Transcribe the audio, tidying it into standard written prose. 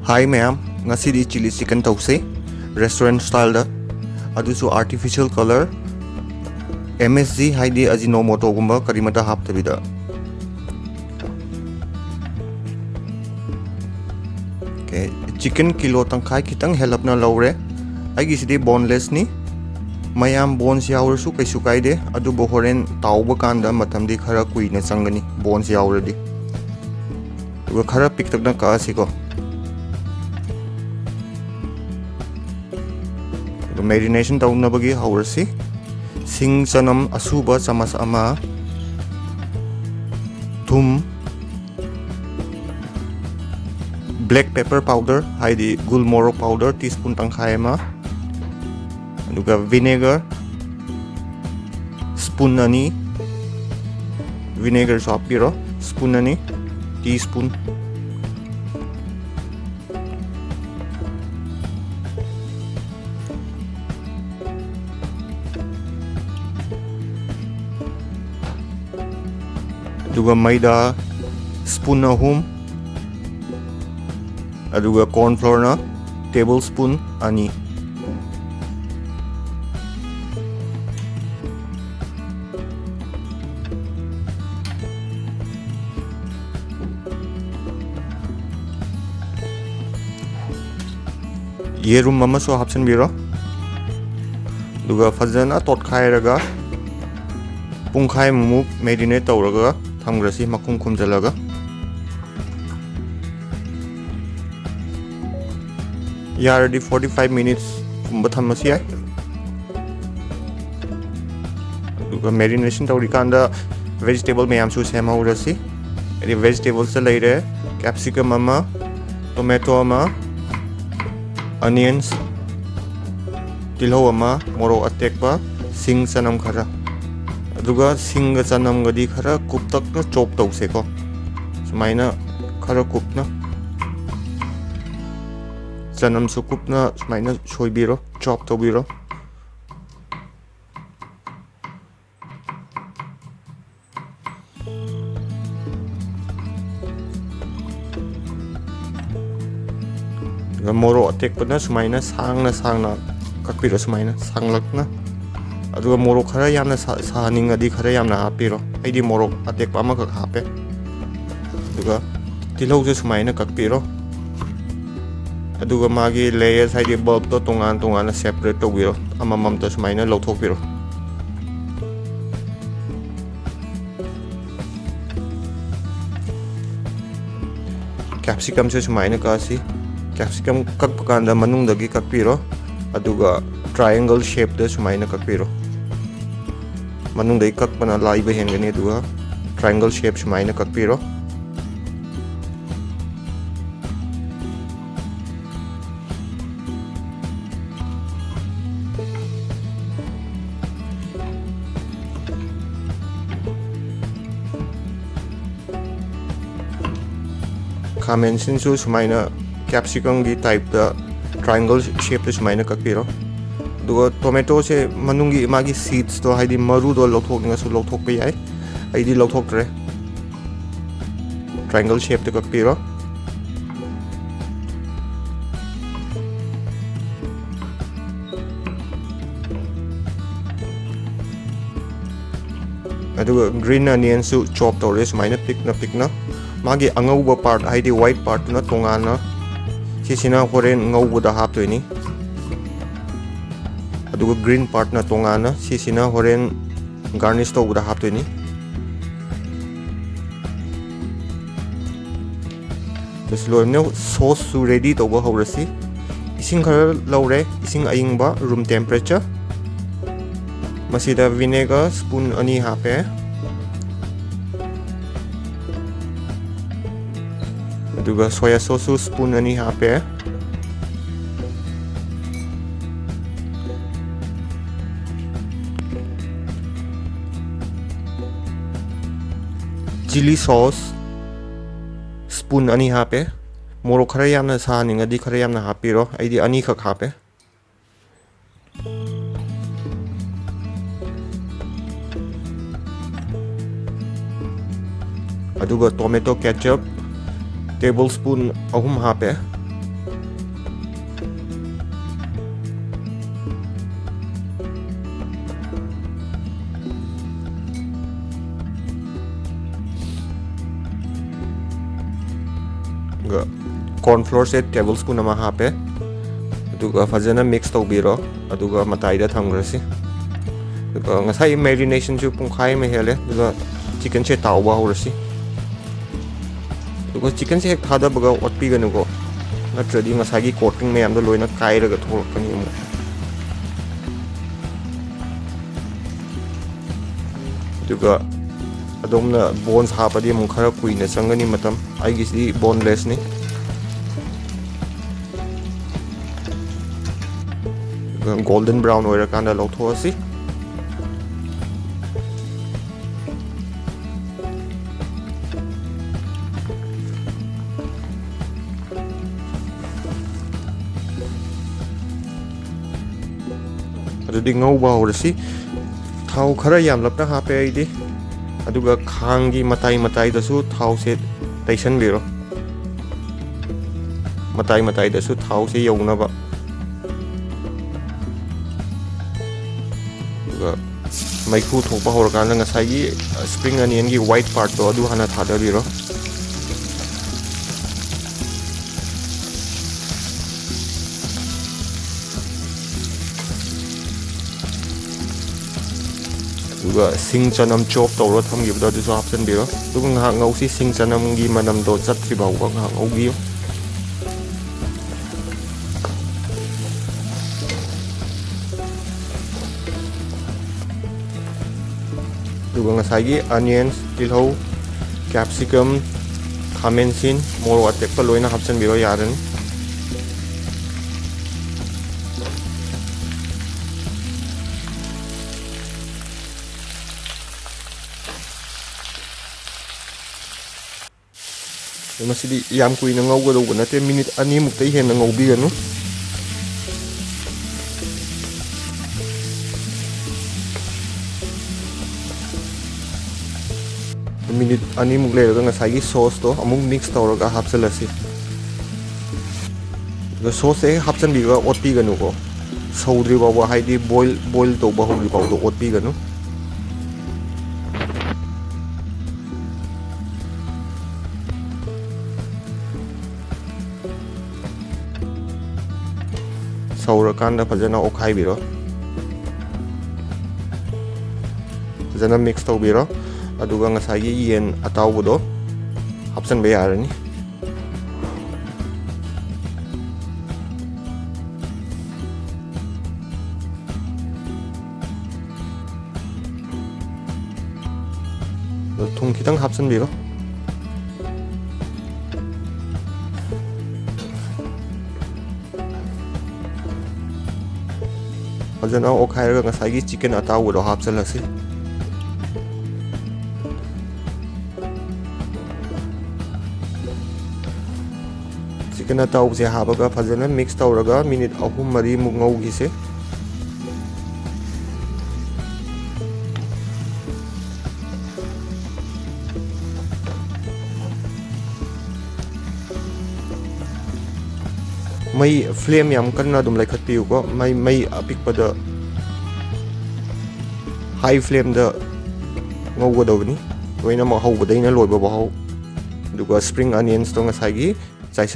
Hi ma'am, ngasidi chili chicken tause restaurant style da adusu artificial color MSG haidi ajinomoto gumba karimata haptabida. Okay, chicken kilo tangkai kitang helapna laure. Aigi sidi boneless ni. Mayam bones yaurasu kaisu kaide adu bohoren tauba kanda matamdi khara kuina changani bones yauradi. Uga khara piktakna kaasiko. Marination taunabagi haurasi. Sing sanam asuba samas ama. Thum. Black pepper powder haidi gulmorok powder teaspoon tangkai ma. Aduga vinegar spoon ani. Vinegar so apiro spoon ani teaspoon. Aduga maida spoon ahum. Aduga corn flour na tablespoon ani. Yerum mama so hapsan biro. Aduga fazana totkairaga pungkai mumuk marinate tawraga thamgrasi makum khumjalaga. Yaradi 45 minutes kumba thamasi ai. Aduga marination tawrikanda vegetable mayam su semaurasi. Edi vegetables ta leire capsicum ama, tomato ama, onions, tilhau ama, morok atekpa, sing sanam khara. Aduga sing sanam gadi khara kuptak na chop tause ko. Sumaina khara kupna. Sanam su kupna sumaina soibiro, chop tobiro. Moro atek pada sumaina sangna kakpiro sumaina sanglakna. Aduga moro khara yamna saning adi khara yamna hapiro. Aidi moro atek pa amakak hape. Aduga tilhau se sumaina kakpiro. Aduga magi layers haidi bulb to tongan separate tobiro. Amamam to sumaina lauthokpiro. Capsicum se sumaina kasi. Capsicum kakpakanda manungdagi kakpiro. Aduga triangle shape da sumaina kakpiro. Manungdagi kakpana laiba hengani aduga triangle shape sumaina kakpiro. Kamen sinsu sumaina capsicum gi type da triangle shape da sumaina kakpiro. Duga tomato se manungi magi seeds to haidi maru do lothok nga su lothok pe yai. Aidi lothok tre. Triangle shape da kakpiro. Aduga green onion su chop tore sumaina pikna. Magi angauba part haidi white part na tongana. Sisina horen ngaubuda haptoini. Aduga green part na tongana sisina horen garnish tawbuda haptoini. Desloimne sauce su ready tawba haurasi. Ising khara laure, ising ayingba room temperature. Masida vinegar spoon ani hape. Aduga soya sauce spoon ani hape. Chili sauce spoon ani hape. Moro khara yamna saning adi khara yamna hapiro. Aidi ani khak hape. Aduga tomato ketchup tablespoon ahum hape. corn flour se tablespoon ama hape aduga fajana mix tawbiro aduga matai da thamgrasi aduga ngasai marination ju pungkhai me hele aduga chicken che tawba horasi aduga chicken se hek thada baga otpi ganu go natradi ngasagi coating me amda loina kaira ga thorkani mu aduga adomna bones hapadi mu khara kuina changani matam aigi si boneless ni golden brown oira kanda lawthoasi adudi ngauba horasi thau khara yam lapna hape aidi aduga khangi matai da su thau se taisan biro matai da su thau se yogna ba aduga maiku thokpa horkan ngasai gi spring onion gi white part to adu hana thada biro sing chanam chop tawra thamgi bda du option biro tu nga ngau si sing chanam gi manam do chat tri baw ba nga ngau gi tu nga sagi onions tilhau capsicum khamen sin mor wa tek pa loina option biro yaran masidi yam kuina ngauga do nate minute ani muk tai hen ngaubi ganu minute ani muk le ga ngasai gi sauce to amuk mix tawraga hapsalasi the sauce e hapsan bi ga otpi ganu ko saudri ba haidi boil to ba hori ba do otpi ganu saurakan da fajana okhai biro fajana mix taw biro aduga ngasai gi yen ataw budo option be yarani thung khitang option biro fajana okhai ga ngasai gi chicken ataw budo hapsalasi chicken ataw se habaga fajana mix tawraga minute ahum mari muk ngau gi se mai flame yam kanna dum lai khatpiu ko mai apik pada high flame da ngau do ni loina ma hau badai na loi ba hau duga spring onions to ngasai gi chaisal